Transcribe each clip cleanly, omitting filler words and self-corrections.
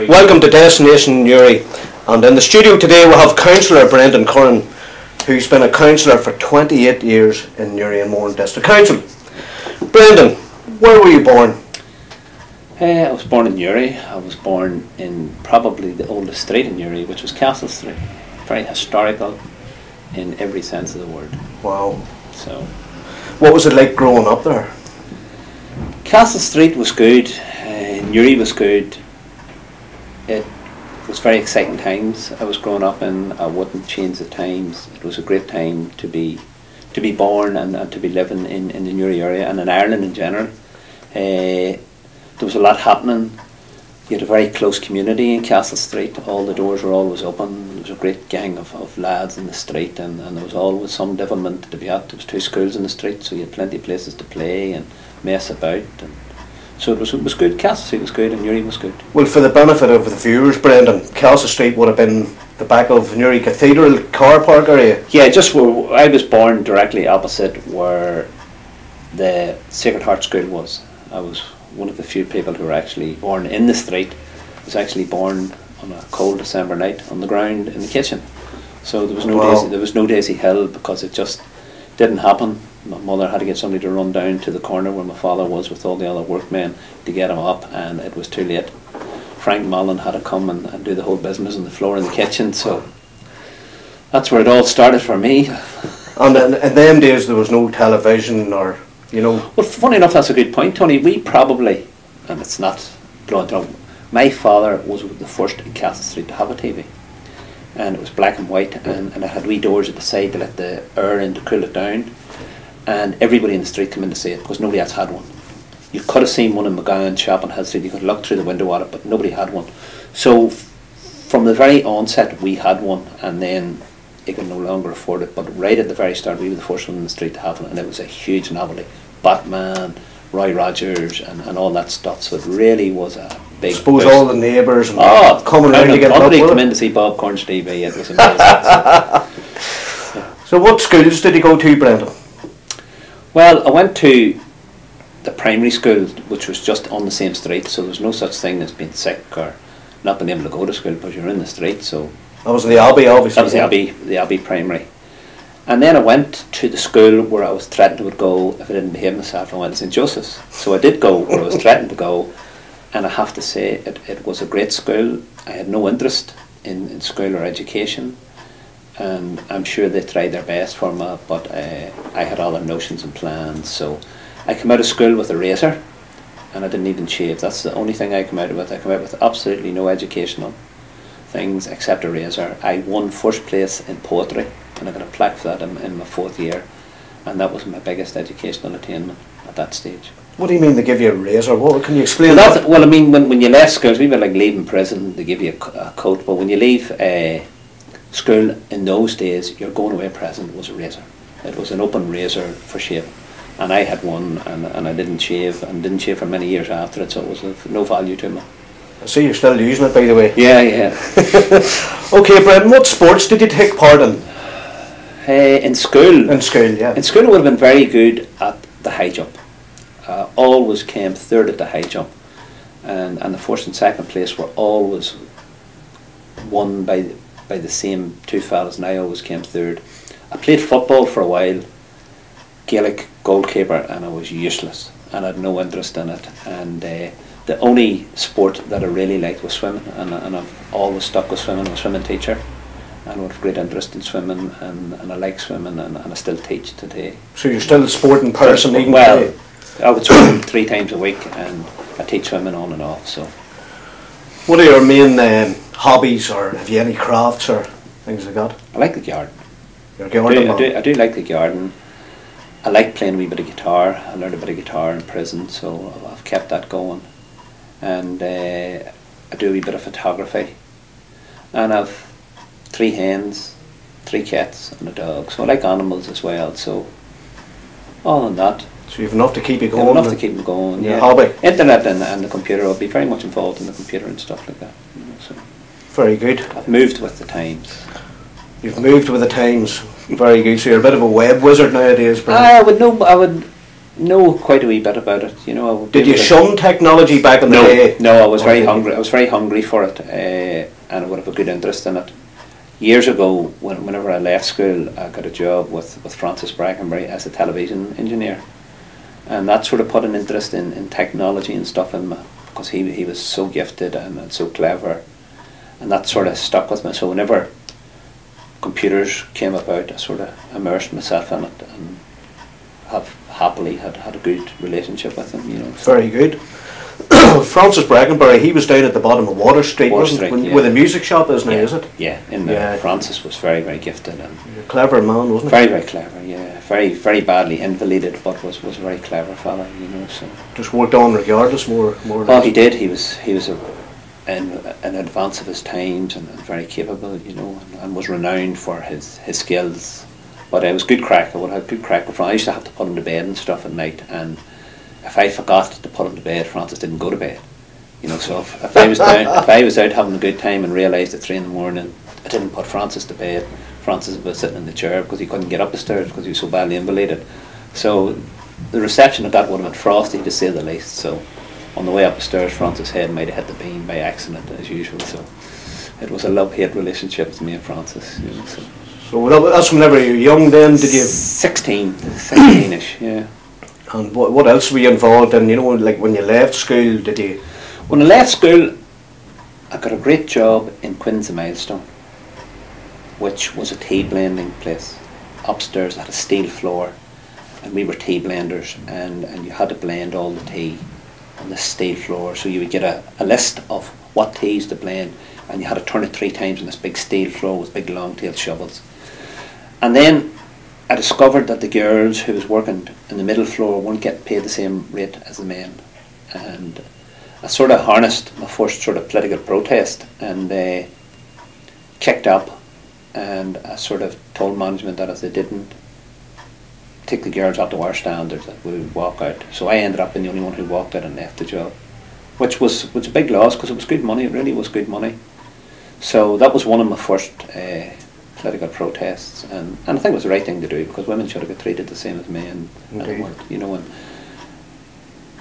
Welcome to Destination Newry, and in the studio today we have Councillor Brendan Curran, who's been a councillor for 28 years in Newry and Mourne District Council. Brendan, where were you born? I was born in Newry. I was born in probably the oldest street in Newry, which was Castle Street. Very historical in every sense of the word. Wow. So, what was it like growing up there? Castle Street was good. Newry was good. It was very exciting times I was growing up in. I wouldn't change the times. It was a great time to be born and to be living in the Newry area and in Ireland in general. There was a lot happening. You had a very close community in Castle Street. All the doors were always open. There was a great gang of lads in the street, and there was always some development to be at. There was 2 schools in the street, so you had plenty of places to play and mess about. And so it was good. Castle Street was good and Newry was good. Well, for the benefit of the viewers, Brendan, Castle Street would have been the back of Newry Cathedral car park area. Yeah, just where I was born, directly opposite where the Sacred Heart School was. I was one of the few people who were actually born in the street. I was actually born on a cold December night on the ground in the kitchen. So there was no Daisy Hill because it just didn't happen. My mother had to get somebody to run down to the corner where my father was with all the other workmen to get him up, and it was too late. Frank Mullen had to come and do the whole business on the floor in the kitchen, so that's where it all started for me. And in them days there was no television or, you know... Well, funny enough, that's a good point, Tony. We probably, and it's not blowing through, my father was the first in Castle Street to have a TV. And it was black and white, and it had wee doors at the side to let the air in to cool it down. And everybody in the street came in to see it because nobody else had one. You could have seen one in McGowan's shop on Hill Street. You could look through the window at it, but nobody had one. So from the very onset, we had one, and then it could no longer afford it. But right at the very start, we were the first one in the street to have one, and it was a huge novelty. Batman, Roy Rogers, and all that stuff. So it really was a big. I suppose all the neighbours coming around to get somebody come in to see Bob Corn's TV. It was amazing. So what schools did you go to, Brendan? Well, I went to the primary school, which was just on the same street, so there was no such thing as being sick or not being able to go to school because you're in the street. So that was the Abbey, obviously. That was the Abbey primary. And then I went to the school where I was threatened to go if I didn't behave myself. I went to St. Joseph's. So I did go where I was threatened to go, and I have to say it was a great school. I had no interest in school or education, and I'm sure they tried their best for me, but I had other notions and plans. So I came out of school with a razor, and I didn't even shave. That's the only thing I came out with. I came out with absolutely no educational things except a razor. I won first place in poetry, and I got a plaque for that in my 4th year, and that was my biggest educational attainment at that stage. What do you mean they give you a razor? What can you explain? Well, I mean, when you left school, we were like leaving prison. They give you a coat, but when you leave school in those days, your going away present was a razor. It was an open razor for shaving, and I had one, and I didn't shave for many years after it, so it was of no value to me. I see you're still using it, by the way. Yeah. Okay, Brendan, what sports did you take part in? In school? In school, yeah. In school I would have been very good at the high jump. Always came 3rd at the high jump, and the 1st and 2nd place were always won by the same 2 fellas, and I always came 3rd. I played football for a while, Gaelic goalkeeper, and I was useless, and I had no interest in it. And the only sport that I really liked was swimming, and I've always stuck with swimming. I'm a swimming teacher, and I have great interest in swimming, and I like swimming, and I still teach today. So you're still a sporting person even today? I would swim 3 times a week, and I teach swimming on and off. So, what are your main hobbies, or have you any crafts or things like that? I like the garden. You're a garden man. I do like the garden. I like playing a wee bit of guitar. I learned a bit of guitar in prison, so I've kept that going. And I do a wee bit of photography. And I've 3 hens, 3 cats and a dog. So I like animals as well. So all in that. So you've enough to keep you going. Enough to keep me going. Yeah. Hobby. Internet and the computer. I'll be very much involved in the computer and stuff like that. You know, so very good. I've moved with the times. You've moved with the times. Very good. So you're a bit of a web wizard nowadays, Brian. I would know quite a wee bit about it. You know, Did you shun technology back in the day? No, I was very hungry. I was very hungry for it, and I would have a good interest in it. Years ago, whenever I left school, I got a job with Francis Brackenbury as a television engineer, and that sort of put an interest in technology and stuff in me, because he was so gifted and so clever, and that sort of stuck with me. So whenever computers came about, I sort of immersed myself in it, and have happily had a good relationship with him. You know. Very good. Francis Brackenbury, he was down at the bottom of Water Street, where the music shop is now, is it? Yeah, in there. Francis was very, very gifted and a clever man, wasn't he? Very, very clever. Yeah, very, very badly invalided, but was a very clever fella. You know, so just worked on regardless, more or less. Oh, he did. He was in advance of his times and very capable. You know, and was renowned for his skills. But it was good crack. I would have good crack with Francis. I used to have to put him to bed and stuff at night, and if I forgot to put him to bed, Francis didn't go to bed. You know, so if I was down, if I was out having a good time and realised at 3 in the morning I didn't put Francis to bed, Francis was sitting in the chair because he couldn't get up the stairs because he was so badly invalided. So the reception of that would have been frosty, to say the least. So on the way up the stairs, Francis' head might have hit the beam by accident as usual. So it was a love-hate relationship with me and Francis. You know, so that's whenever you were young then, did you? 16-ish, yeah. And what else were you involved in? You know, like when you left school, did you? When I left school, I got a great job in Quinn's Milestone, which was a tea blending place. Upstairs had a steel floor, and we were tea blenders, and you had to blend all the tea on the steel floor. So you would get a list of what teas to blend, and you had to turn it 3 times on this big steel floor with big long-tailed shovels. And then I discovered that the girls who was working in the middle floor weren't getting paid the same rate as the men, and I sort of harnessed my first sort of political protest, and they kicked up, and I sort of told management that if they didn't take the girls up to our standards, that we would walk out. So I ended up being the only one who walked out and left the job, which was a big loss because it was good money. It really was good money. So that was one of my first political protests, and I think it was the right thing to do, because women should have got treated the same as men, and weren't, you know,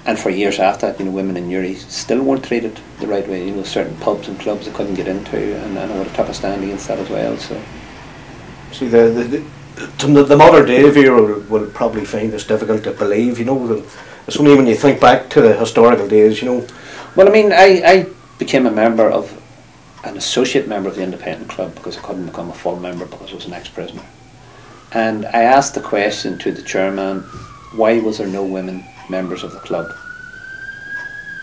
and for years after that, you know, women in Newry still weren't treated the right way. You know, certain pubs and clubs they couldn't get into, and I would have took a stand against that as well. So, see, the modern day viewer will probably find this difficult to believe. You know, it's only when you think back to the historical days. You know. Well, I mean, I became an associate member of the independent club because I couldn't become a full member because I was an ex-prisoner. And I asked the question to the chairman, why was there no women members of the club?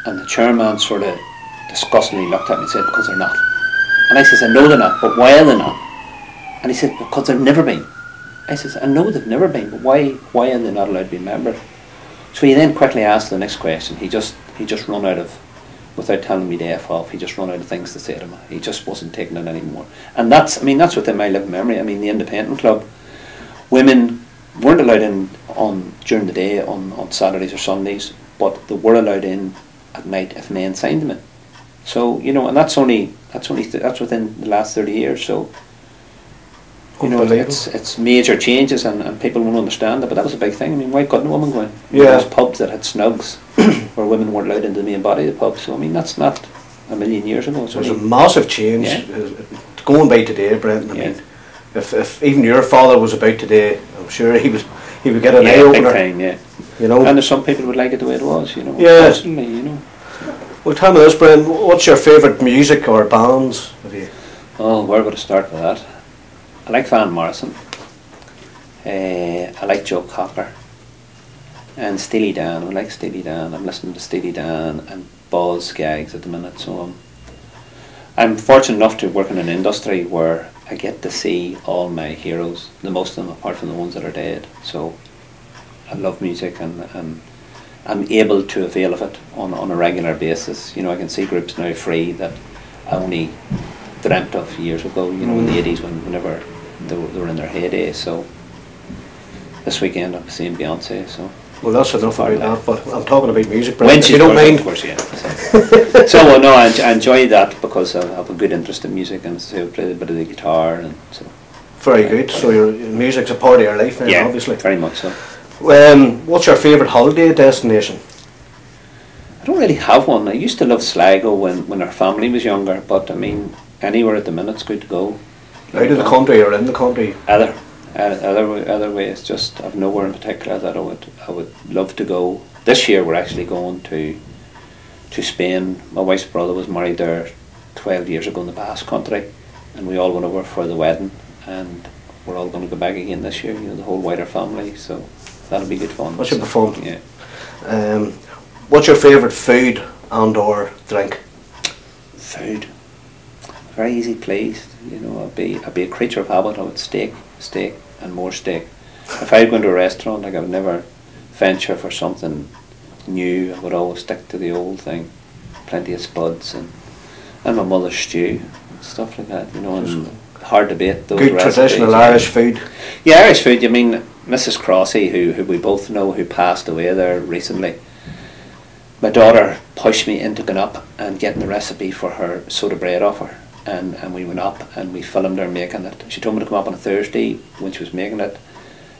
And the chairman sort of disgustingly looked at me and said, because they're not. And I says, I know they're not, but why are they not? And he said, because they've never been. I says, I know they've never been, but why are they not allowed to be members? So he then quickly asked the next question. He just run out of, without telling me to F off, he just run out of things to say to me. He just wasn't taking it anymore. And that's within my living memory. I mean, the independent club, women weren't allowed in during the day on Saturdays or Sundays, but they were allowed in at night if men signed them in. So, you know, and that's within the last 30 years. So, you know, it's major changes, and people won't understand that, but that was a big thing. I mean, why couldn't a woman go in? Yeah. Those pubs that had snugs where women weren't allowed into the main body of the pub. So, I mean, that's not a million years ago. There's a massive change going by today, Brendan. I mean, if even your father was about today, I'm sure he would get an eye opener. Big time, yeah. You know, and there's some people would like it the way it was. You know, yeah. Personally, you know. Well, tell me this, Brendan. What's your favourite music or bands? Oh, where would I start with that? I like Van Morrison. I like Joe Cocker. And Steely Dan. I like Steely Dan. I'm listening to Steely Dan and Buzz Gags at the minute. So I'm fortunate enough to work in an industry where I get to see all my heroes, the most of them apart from the ones that are dead. So I love music, and I'm able to avail of it on a regular basis. You know, I can see groups now free that I only dreamt of years ago, you know, in the 80s whenever they were in their heyday. So this weekend I'm seeing Beyonce. So. Well, that's enough about that, but I'm talking about music, Brendan, if you don't mind. Of course, yeah. So, well, no, I enjoy that because I have a good interest in music, and so I play a bit of the guitar, and so. Very good. So your music's a part of your life now, yeah, obviously. Very much so. What's your favourite holiday destination? I don't really have one. I used to love Sligo when our family was younger, but I mean, anywhere at the minute's good to go. Out of the country or in the country? Other ways. Just I've nowhere in particular that I would love to go. This year we're actually going to Spain. My wife's brother was married there 12 years ago in the Basque Country, and we all went over for the wedding, and we're all going to go back again this year. You know, the whole wider family. So that'll be good fun. That should be fun. Yeah. What's your favourite food and or drink? Food. Very easy pleased. You know, I'd be a creature of habit. I would steak, and more steak. If I'd go into a restaurant, like I would never venture for something new. I would always stick to the old thing. Plenty of spuds and my mother's stew and stuff like that. You know, and hard to beat those good recipes. Traditional Irish food. Yeah, Irish food. You mean Mrs. Crossy, who we both know, who passed away there recently. My daughter pushed me into going up and getting the recipe for her soda bread off her, and we went up and we filmed her making it. She told me to come up on a Thursday when she was making it,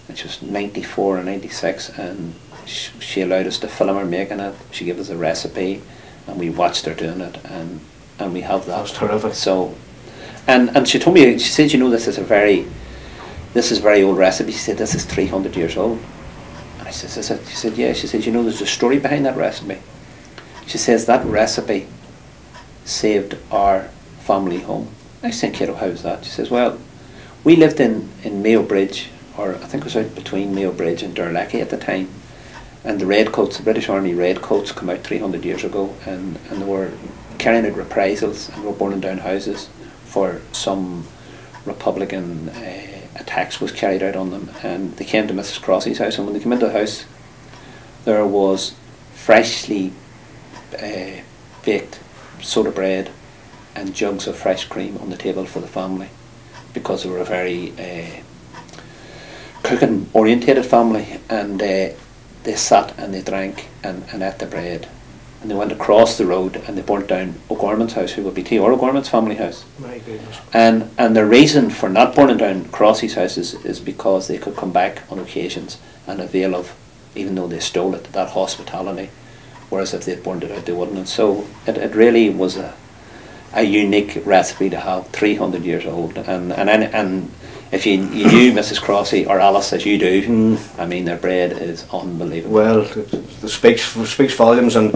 and she was 94 or 96, and she allowed us to film her making it. She gave us a recipe, and we watched her doing it, and we have that. That's terrific. So, and she told me, she said, you know, this is very old recipe. She said, this is 300 years old. I said, is it? She said, yeah. She said, you know, there's a story behind that recipe. She says, that recipe saved our family home. I said, kiddo, how's that? She says, well, we lived in Mayo Bridge, or I think it was out between Mayo Bridge and Durlecky at the time, and the Redcoats, the British Army Redcoats, come out 300 years ago, and they were carrying out reprisals and were burning down houses for some Republican attacks was carried out on them, and they came to Mrs. Crossy's house, and when they came into the house there was freshly baked soda bread and jugs of fresh cream on the table for the family, because they were a very cooking orientated family, and they sat and they drank and ate the bread, and they went across the road and they burnt down O'Gorman's house, who would be T.R. O'Gorman's family house. My goodness. And the reason for not burning down Crossy's house is because they could come back on occasions and avail of, even though they stole it, that hospitality, whereas if they'd burned it out they wouldn't. And so it really was a unique recipe to have, 300 years old, and if you knew Mrs. Crossy or Alice as you do, I mean, their bread is unbelievable. Well, it speaks volumes, and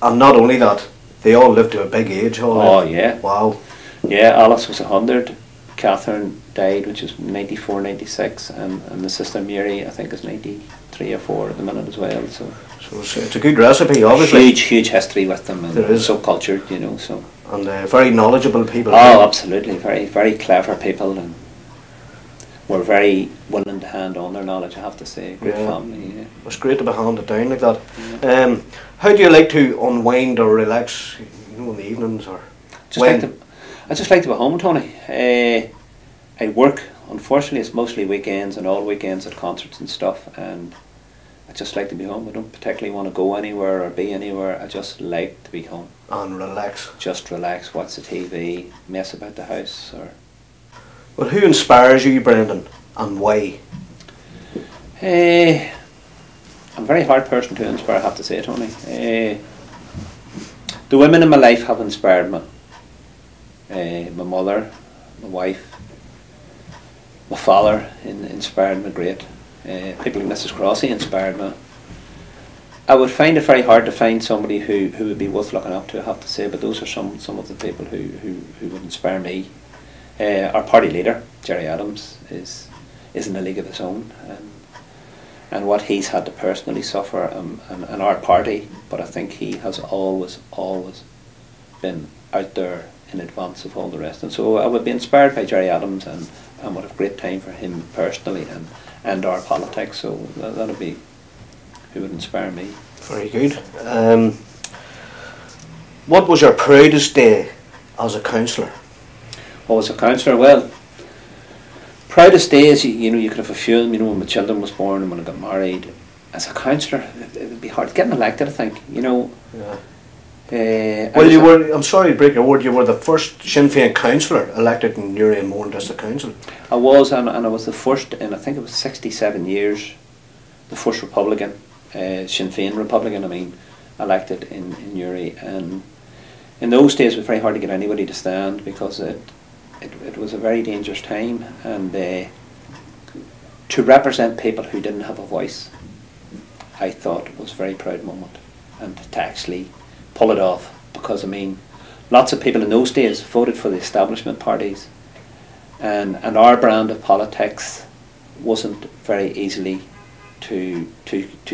not only that, they all lived to a big age. Oh yeah. Wow. Yeah, Alice was 100. Catherine died when she was 94, 96, and the sister Mary, I think, is 93 or 4 at the minute as well. So it's a good recipe, obviously. Huge history with them, and there is. So cultured, you know. So and very knowledgeable people. Oh, absolutely, very clever people, and were very willing to hand on their knowledge, I have to say. Great family. Yeah. It's great to be handed down like that. Yeah. How do you like to unwind or relax? You know, in the evenings or I just like to be home, Tony. I work, unfortunately it's mostly weekends and all weekends at concerts and stuff, and I just like to be home. I don't particularly want to go anywhere or be anywhere. I just like to be home. And relax. Just relax, watch the TV, mess about the house. Or. Well, who inspires you, Brendan, and why? I'm a very hard person to inspire, I have to say, Tony. The women in my life have inspired me. My mother, my wife, my father inspired me great. People like Mrs. Crossy inspired me. I would find it very hard to find somebody who would be worth looking up to, I have to say, but those are some of the people who would inspire me. Our party leader, Gerry Adams, is in a league of his own, and what he's had to personally suffer, and our party, but I think he has always been out there in advance of all the rest. And so I would be inspired by Gerry Adams, and would have great time for him personally and our politics. So that would be who would inspire me. Very good. What was your proudest day as a councillor? Oh, as a councillor, well, proudest days, you know, you could have a few of them. You know, when my children was born and when I got married. As a councillor, it would be hard getting elected, I think. You know. Yeah. Well, I'm sorry to break your word, you were the first Sinn Féin councillor elected in Newry and Mourne District Council. I was, and I was the first in, I think it was 67 years the first Republican, Sinn Féin Republican, I mean, elected in Newry. And in those days it was very hard to get anybody to stand, because it was a very dangerous time, and to represent people who didn't have a voice, I thought was a very proud moment, and to actually pull it off, because I mean, lots of people in those days voted for the establishment parties, and our brand of politics wasn't very easily to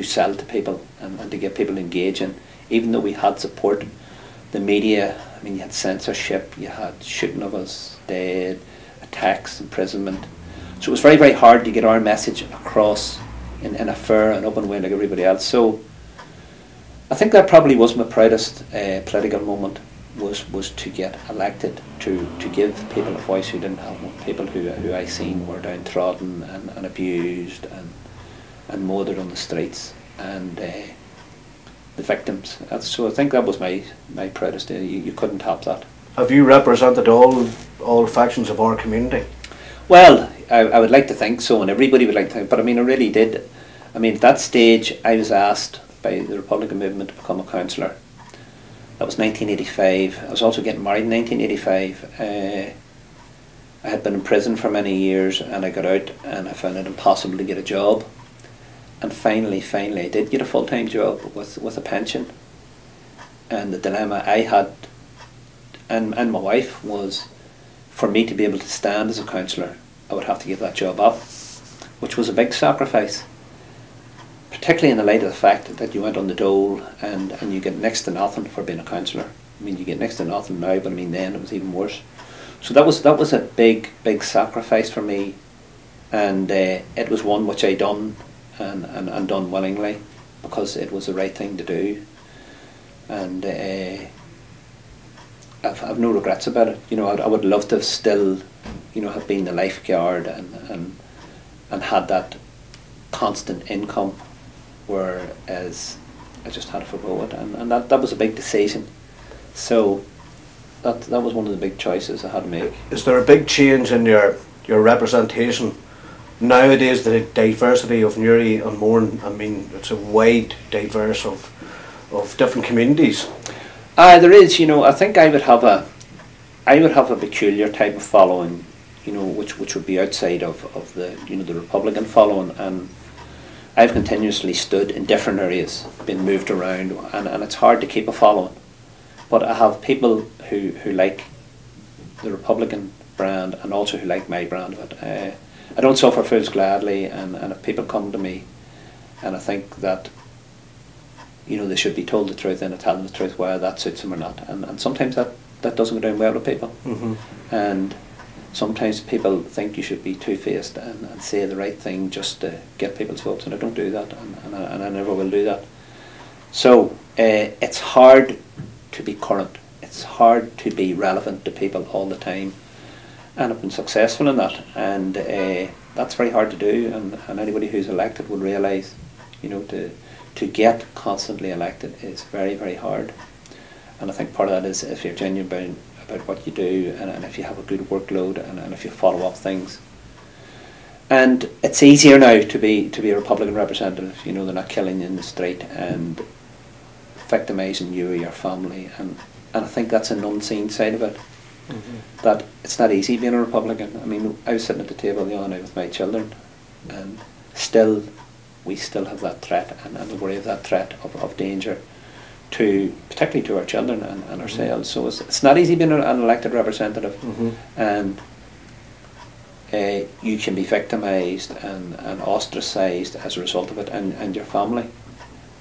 sell to people and to get people engaging, even though we had support. The media, I mean, you had censorship, you had shooting of us dead, attacks, imprisonment. So it was very, very hard to get our message across in a fair and open way like everybody else. So I think that probably was my proudest political moment, was to get elected, to give people a voice who didn't have one, people who I seen were downtrodden and abused and murdered on the streets, and the victims. So I think that was my proudest day. You couldn't top that. Have you represented all factions of our community? Well, I would like to think so, and everybody would like to think, but I mean, I really did. I mean, at that stage I was asked by the Republican movement to become a councillor. That was 1985. I was also getting married in 1985. I had been in prison for many years, and I got out and I found it impossible to get a job. And finally I did get a full-time job with a pension. And the dilemma I had and my wife was, for me to be able to stand as a councillor, I would have to give that job up, which was a big sacrifice, particularly in the light of the fact that you went on the dole and you get next to nothing for being a councillor. I mean, you get next to nothing now, but I mean then it was even worse. So that was a big sacrifice for me, and it was one which I done and done willingly, because it was the right thing to do, and I've no regrets about it. You know, I would love to have still, you know, have been the lifeguard and had that constant income, whereas I just had to forgo it, and that was a big decision. So that was one of the big choices I had to make. Is there a big change in your representation nowadays? The diversity of Newry and Mourne, I mean, it's a wide diverse of different communities. There is, you know. I think I would have a peculiar type of following, you know, which would be outside of the, you know, the Republican following, and I've continuously stood in different areas, been moved around, and it's hard to keep a following. But I have people who like the Republican brand, and also who like my brand of it. I don't suffer fools gladly, and if people come to me and I think that, you know, they should be told the truth, and I tell them the truth, whether that suits them or not. And sometimes that doesn't go down well with people. Mm-hmm. And sometimes people think you should be two-faced and say the right thing just to get people's votes, and I don't do that, and I never will do that. So it's hard to be current. It's hard to be relevant to people all the time, and I've been successful in that, and that's very hard to do, and anybody who's elected will realise, you know, to get constantly elected is very, very hard. And I think part of that is if you're genuine about what you do, and if you have a good workload, and if you follow up things. And it's easier now to be a Republican representative. You know, they're not killing you in the street and victimising you or your family, and I think that's an unseen side of it. Mm-hmm. That it's not easy being a Republican. I mean, I was sitting at the table the other night with my children, and we still have that threat, and the worry of that threat of danger, particularly to our children and ourselves. So it's not easy being an elected representative, mm-hmm. and you can be victimised and ostracised as a result of it, and your family.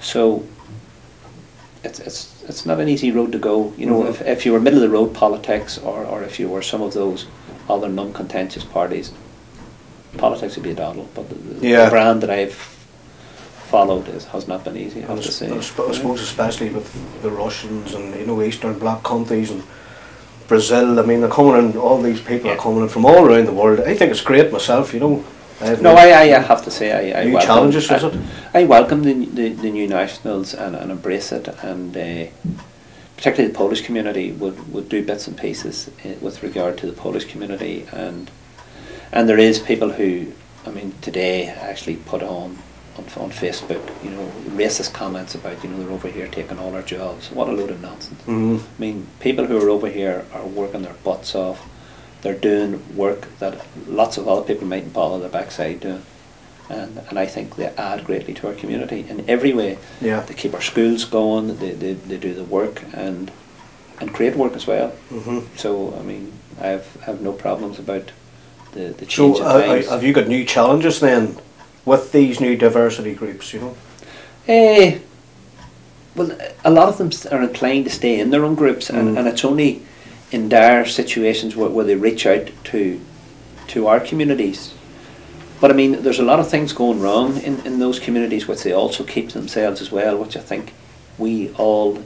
So it's not an easy road to go. You know, mm-hmm. if you were middle of the road politics, or if you were some of those other non-contentious parties, politics would be a doddle. But the brand that I've followed has not been easy, I have to say. I suppose especially with the Russians and, you know, Eastern Bloc countries and Brazil. I mean, they're coming in. All these people are coming in from all around the world. I think it's great myself. You know. I have to say I welcome challenges, is it? I welcome the new nationals and embrace it, and particularly the Polish community would do bits and pieces with regard to the Polish community, and there is people who, I mean, today actually put on on Facebook, you know, racist comments about, you know, they're over here taking all our jobs. What a load of nonsense. I mean, people who are over here are working their butts off. They're doing work that lots of other people mightn't bother their backside doing. And I think they add greatly to our community in every way. Yeah. They keep our schools going, they do the work and create work as well. So, I mean, I have no problems about the change in times. Have you got new challenges then with these new diversity groups, you know? Well, a lot of them are inclined to stay in their own groups, and it's only in dire situations where they reach out to our communities. But I mean, there's a lot of things going wrong in those communities which they also keep to themselves as well, which I think we all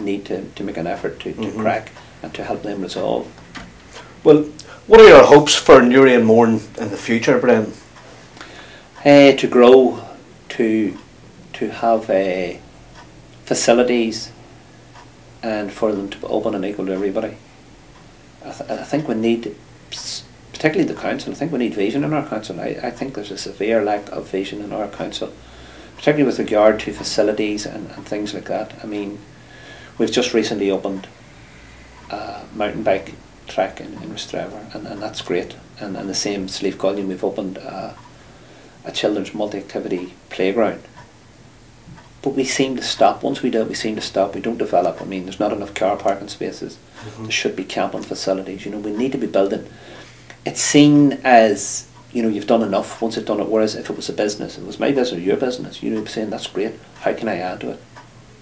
need to make an effort to crack and to help them resolve. Well, what are your hopes for Newry and Mourne in the future, Brendan? To grow, to have facilities, and for them to be open and equal to everybody. I think we need, particularly the council, I think we need vision in our council. I think there's a severe lack of vision in our council, particularly with regard to facilities and things like that. I mean, we've just recently opened a mountain bike track in Rostrevor, and that's great. And the same Slieve Gullion, we've opened a children's multi-activity playground. But we seem to stop. Once we do it, we seem to stop. We don't develop. I mean, there's not enough car parking spaces. There should be camping facilities. You know, we need to be building. It's seen as, you know, you've done enough once you've done it. Whereas if it was a business, if it was my business or your business, you'd be saying, that's great. How can I add to it?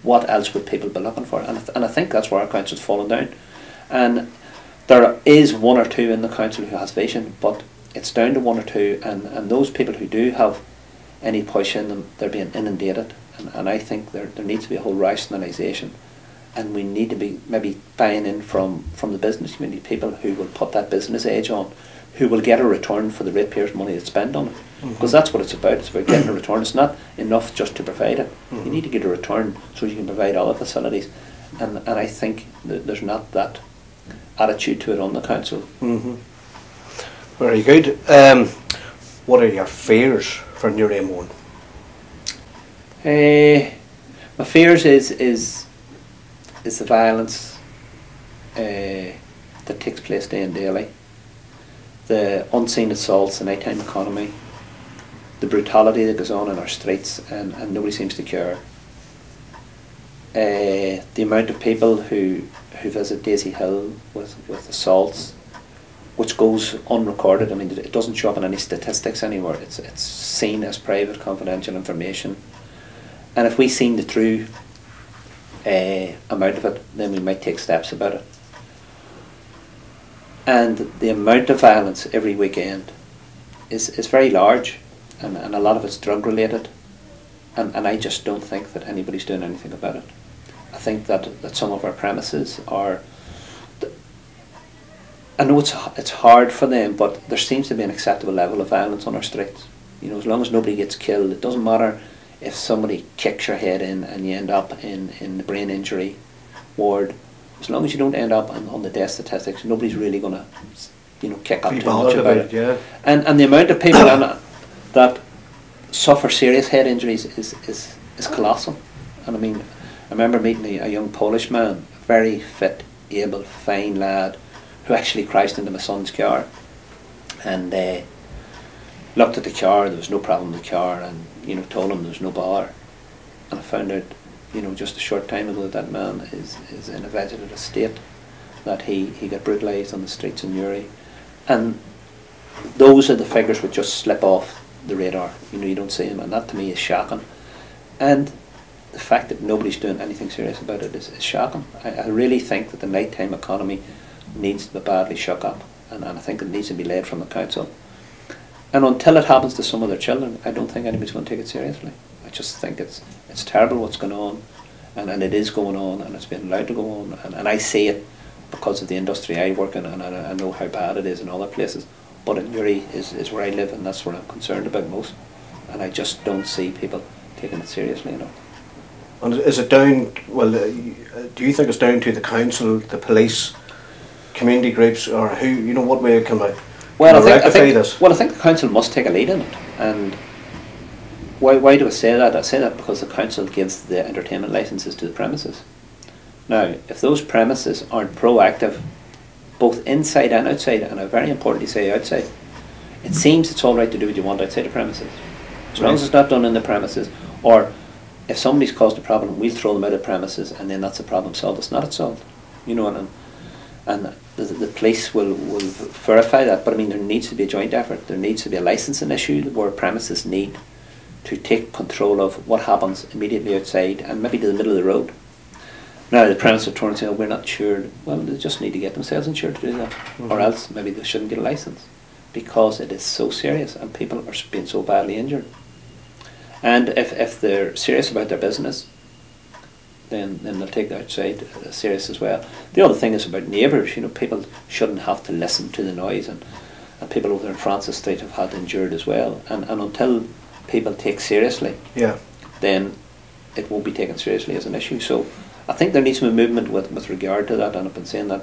What else would people be looking for? And I think that's where our council's fallen down. And there is one or two in the council who has vision, but it's down to one or two, and those people who do have any push in them, they're being inundated. And I think there needs to be a whole rationalisation, and we need to be maybe buying in from the business community, people who will put that business edge on, who will get a return for the ratepayers' money that's spent on it. Because that's what it's about. It's about getting a return. It's not enough just to provide it. You need to get a return so you can provide other facilities. And I think there's not that attitude to it on the council. Very good. What are your fears for Newry and Mourne? My fears is the violence that takes place day and daily, the unseen assaults, the nighttime economy, the brutality that goes on in our streets, and nobody seems to care. The amount of people who visit Daisy Hill with assaults, which goes unrecorded. I mean, it doesn't show up in any statistics anywhere. It's seen as private, confidential information. And if we seen the true amount of it, then we might take steps about it. And the amount of violence every weekend is very large, and a lot of it's drug related, and I just don't think that anybody's doing anything about it. I think that some of our premises are, I know it's hard for them, but there seems to be an acceptable level of violence on our streets. You know, as long as nobody gets killed, it doesn't matter if somebody kicks your head in and you end up in the brain injury ward. As long as you don't end up on the death statistics, nobody's really going to, you know, kick up too much about it. Yeah. And the amount of people that suffer serious head injuries is colossal. And I mean, I remember meeting a young Polish man, a very fit, able, fine lad, who actually crashed into my son's car, and looked at the car. There was no problem with the car, and, you know, told him there was no bother. And I found out, you know, just a short time ago, that man is in a vegetative state, that he got brutalised on the streets in Newry. And those are the figures which just slip off the radar. You know, you don't see them, and that to me is shocking. And the fact that nobody's doing anything serious about it is shocking. I really think that the nighttime economy needs to be badly shook up, and I think it needs to be led from the council. And until it happens to some of their children, I don't think anybody's going to take it seriously. I just think it's terrible what's going on, and it is going on, and it's been allowed to go on, and I see it because of the industry I work in, and I know how bad it is in other places. But in Newry is where I live, and that's what I'm concerned about most, and I just don't see people taking it seriously enough. And is it down, well, do you think it's down to the council, the police, community groups, or who, you know, what way can I rectify this? Well, I think the council must take a lead in it, and why do I say that? I say that because the council gives the entertainment licences to the premises. Now, if those premises aren't proactive, both inside and outside, and I very importantly say outside, it seems it's all right to do what you want outside the premises. As long as it's not done in the premises, or if somebody's caused a problem, we'll throw them out of premises, and then that's the problem solved. It's not solved, you know, and the police will verify that. But I mean, there needs to be a joint effort. There needs to be a licensing issue where premises need to take control of what happens immediately outside and maybe to the middle of the road. Now the premises turn and say, oh, we're not insured. Well, they just need to get themselves insured to do that, or else maybe they shouldn't get a license, because it is so serious and people are being so badly injured. And if they're serious about their business, then they'll take the outside serious as well. The other thing is about neighbours. You know, people shouldn't have to listen to the noise, and people over in Francis Street have had injured as well. And until people take seriously, then it won't be taken seriously as an issue. So I think there needs to be movement with regard to that, and I've been saying that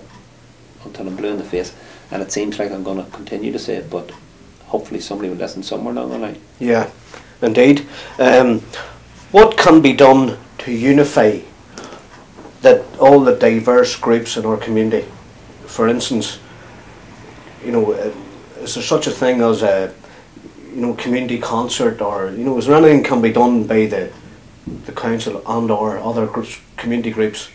until I'm blue in the face, and it seems like I'm going to continue to say it, but hopefully somebody will listen somewhere along the line. Yeah, indeed. What can be done to unify that all the diverse groups in our community? For instance, you know, is there such a thing as a community concert, or is there anything can be done by the council and or other groups, community groups,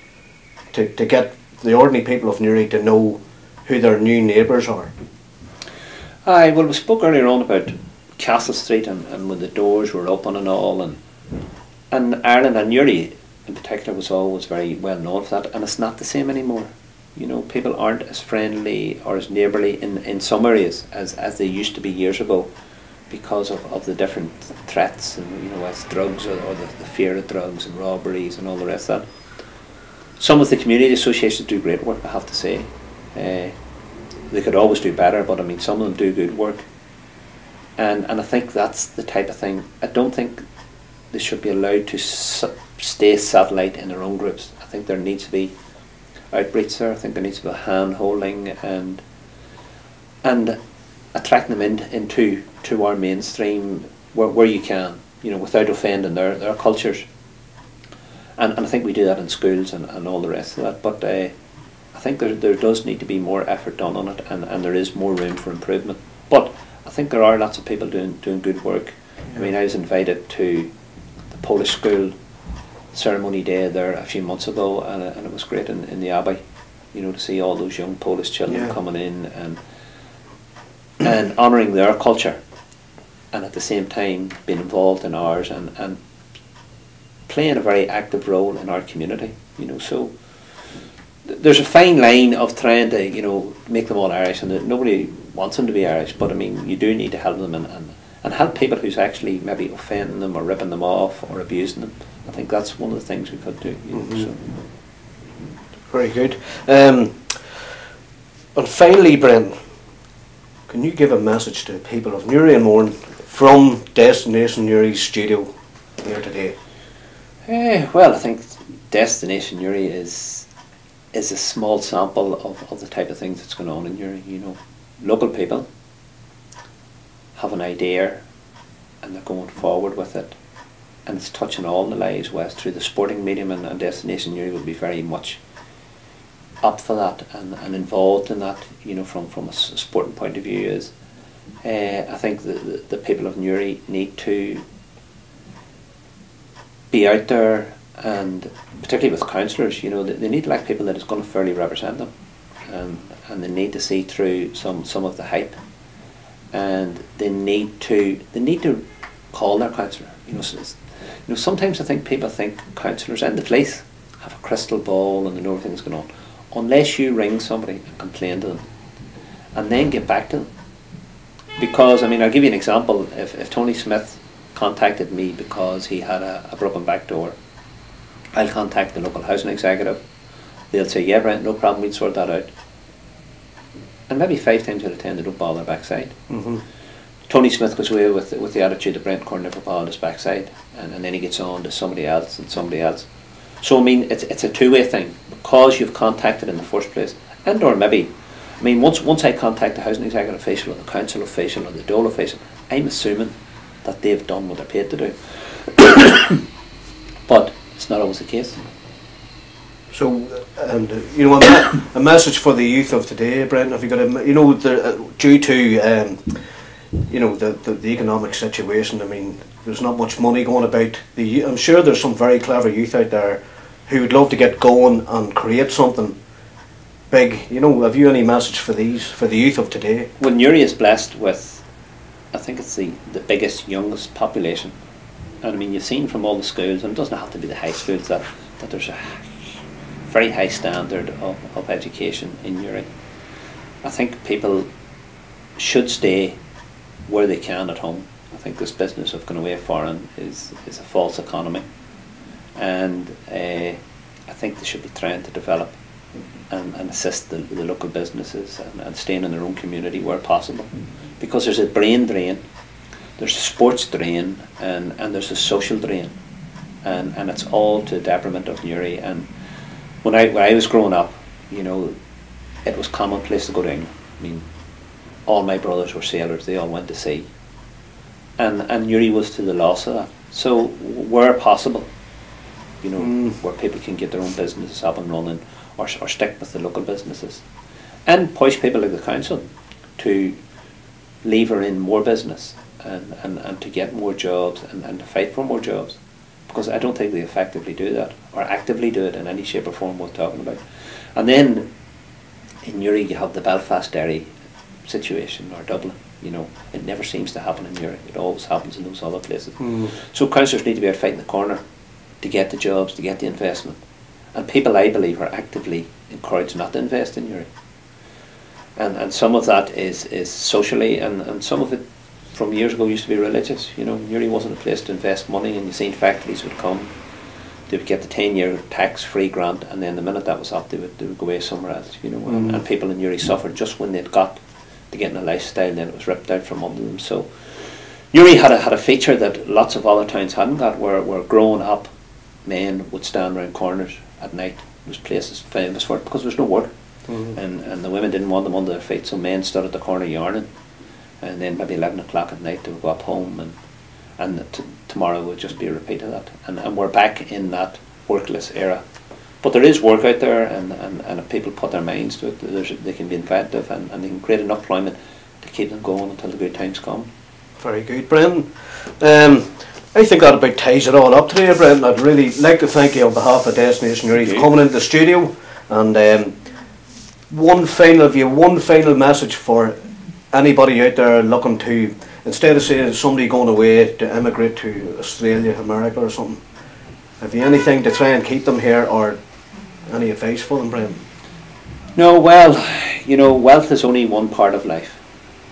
to get the ordinary people of Newry to know who their new neighbours are? Aye, well, we spoke earlier on about Castle Street and when the doors were open and all, and Ireland and Newry in particular was always very well known for that, and it's not the same anymore. You know, people aren't as friendly or as neighbourly in some areas as they used to be years ago, because of the different threats, and as drugs or the fear of drugs and robberies and all the rest of that. Some of the community associations do great work, I have to say. They could always do better, but I mean, some of them do good work. And I think that's the type of thing. I don't think they should be allowed to stay satellite in their own groups. I think there needs to be outreach there. I think there needs to be hand-holding and attracting them into our mainstream where you can, without offending their cultures. And I think we do that in schools and all the rest of that. But I think there does need to be more effort done on it, and there is more room for improvement. But I think there are lots of people doing good work. I mean, I was invited to the Polish school ceremony day there a few months ago, and it was great in the Abbey, to see all those young Polish children coming in and honouring their culture, and at the same time being involved in ours and playing a very active role in our community. So there's a fine line of trying to make them all Irish, and that nobody wants them to be Irish, but I mean, you do need to help them and help people who's actually maybe offending them or ripping them off or abusing them. I think that's one of the things we could do. So. Very good. And finally, Brendan, can you give a message to the people of Newry and Mourne from Destination Newry's studio here today? Well, I think Destination Newry is a small sample of the type of things that's going on in Newry. Local people have an idea and they're going forward with it, and it's touching all the lives west through the sporting medium, and Destination Newry will be very much up for that and involved in that, from a sporting point of view. Is I think the people of Newry need to be out there, and particularly with councillors, they need to elect people that is going to fairly represent them, and they need to see through some of the hype, and they need to call their councillor. Sometimes I think people think councillors and the police have a crystal ball and they know everything that's going on, unless you ring somebody and complain to them and then get back to them. Because I mean, I'll give you an example. If Tony Smith contacted me because he had a broken back door, I'll contact the local housing executive. They'll say, yeah, Brent, no problem, we'll sort that out. And maybe 5 times out of 10 they don't bother their backside. Tony Smith goes away with the attitude that Brent Curran never bothered his backside, and then he gets on to somebody else and somebody else. So I mean, it's a two-way thing, because you've contacted in the first place, and or maybe, I mean, once I contact the housing executive official or the council official or the dole official, I'm assuming that they've done what they're paid to do. But it's not always the case. So, and you know, a message for the youth of today, Brendan. Have you got a, you know, due to you know, the economic situation? I mean, there's not much money going about. I'm sure there's some very clever youth out there who would love to get going and create something big. You know, have you any message for the youth of today? Well, Newry is blessed with, I think it's the biggest, youngest population. And I mean, you've seen from all the schools, and it doesn't have to be the high schools, that there's a very high standard of education in Newry. I think people should stay where they can at home. I think this business of going away foreign is a false economy, and I think they should be trying to develop and assist the local businesses and staying in their own community where possible, because there's a brain drain, there's a sports drain, and there's a social drain, and it's all to the detriment of Newry. And when I was growing up, you know, it was commonplace to go to England. I mean, all my brothers were sailors, they all went to sea, and Newry was to the loss of that. So where possible, you know, where people can get their own businesses up and running, or stick with the local businesses, and push people like the council to lever in more business and to get more jobs and to fight for more jobs, because I don't think they effectively do that or actively do it in any shape or form worth talking about. And then in Newry you have the Belfast Derry situation, or Dublin. You know, it never seems to happen in Newry. It always happens in those other places. So councillors need to be out fighting the corner to get the jobs, to get the investment. And people, I believe, are actively encouraged not to invest in Newry. And some of that is socially, and some of it from years ago used to be religious. You know, Newry wasn't a place to invest money, and you seen factories would come, they would get the 10-year tax-free grant, and then the minute that was up, they would go away somewhere else. You know, and people in Newry suffered just when they'd got to getting a lifestyle, then it was ripped out from under them. So Newry had a feature that lots of other towns hadn't got, where growing up men would stand around corners at night. There was places famous for it because there was no work, and the women didn't want them under their feet, so men stood at the corner yarning, and then maybe 11 o'clock at night they would go up home, and tomorrow would just be a repeat of that, and we're back in that workless era. But there is work out there, and if people put their minds to it, they can be inventive, and they can create enough employment to keep them going until the good times come. Very good, Brendan. I think that about ties it all up today, Brendan. I'd really like to thank you on behalf of Destination Newry for coming into the studio, and one final message for anybody out there looking to, instead of saying somebody going away to emigrate to Australia, America or something, have you anything to try and keep them here, or any advice for them, Brendan? No, well, you know, wealth is only one part of life,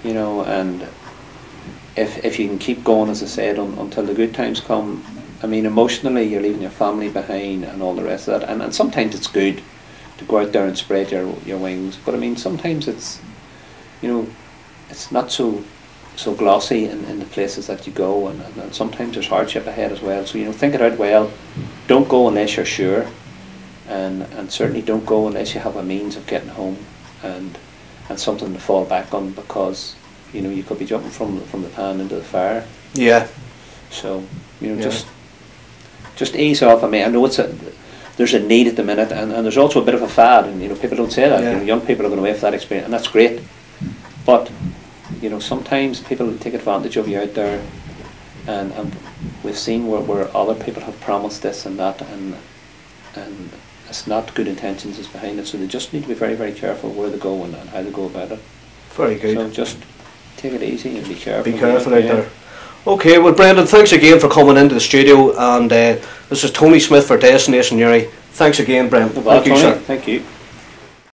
you know, and if you can keep going, as I said, until the good times come. I mean, emotionally you're leaving your family behind and all the rest of that, and sometimes it's good to go out there and spread your wings, but I mean, sometimes it's, you know, it's not so glossy in the places that you go, and sometimes there's hardship ahead as well. So, you know, think it out well. Don't go unless you're sure, and certainly don't go unless you have a means of getting home and something to fall back on, because you know, you could be jumping from the pan into the fire. Yeah. So, you know, just ease off. I mean, I know there's a need at the minute, and there's also a bit of a fad, and you know, people don't say that. You know, young people are going away for that experience, and that's great. But you know, sometimes people take advantage of you out there, and we've seen where other people have promised this and that, and it's not good intentions is behind it. So they just need to be very, very careful where they go and how they go about it. Very good. So just take it easy and be careful. Be careful out there. Okay, well, Brendan, thanks again for coming into the studio, and this is Tony Smith for Destination Newry. Thanks again, Brendan. Thank you, sir. Thank you.